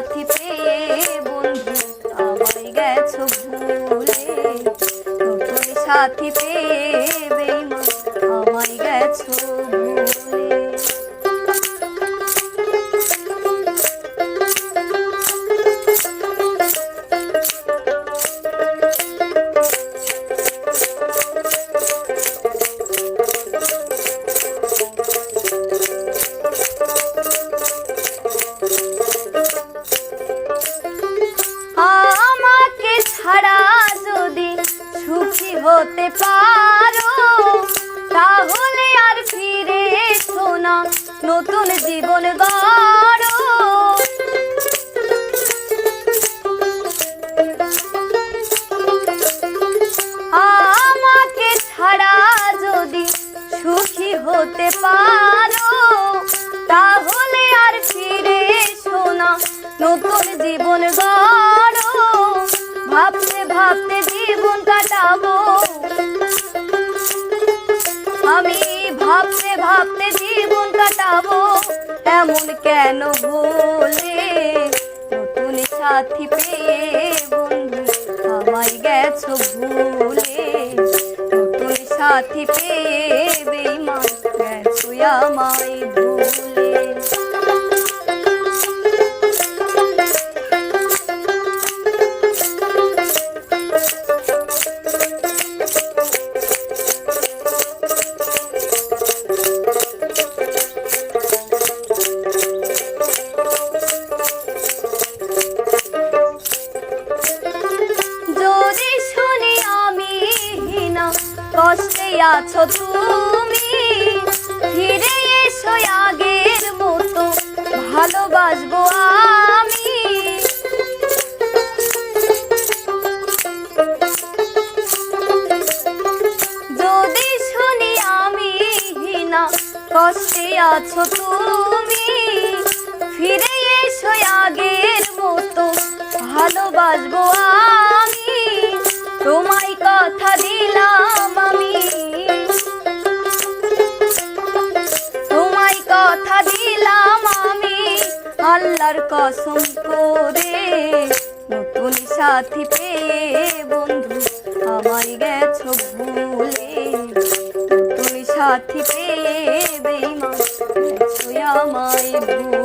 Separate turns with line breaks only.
সাথী পেয়ে বন্ধু আমায় গেছো ভুলে, নতুন সাথী পেয়ে বেঈমান আমায় গেছো ভুলে। আমাকে ছাড়া যদি সুখী হতে পারো তাহলে আর ফিরে এসো না, নতুন জীবন গড়ো। আমাকে ছাড়া যদি সুখী হতে পারো তাহলে আর ফিরে এসো না, নতুন জীবন গড়ো। ভাবতে ভাবতে জীবন কাটাবো আমি, ভাবতে ভাবতে জীবন কাটাবো এমন কেন ভুলে, নতুন সাথী পেয়ে বন্ধু আমায় গেছো ভুলে, নতুন সাথী পেয়ে বেঈমান গেছো আমায় ভুলে। যদি শুনি আমি হীনা কষ্টে আছো তুমি, ফিরে এসো আগের মতো ভালোবাসবো আমি। যদি শুনি আমি হীনা কষ্টে আছো তুমি, ফিরে এসো আগের মতো ভালোবাসবো আমি। তোমায় কথা দিলাম আমি, তোমায় কথা দিলাম আমি আল্লাহর কসম করে, নতুন সাথী পেয়ে বন্ধু আমায় গেছো ভুলে, নতুন সাথী পেয়ে বেঈমান গেছো আমায় ভুলে।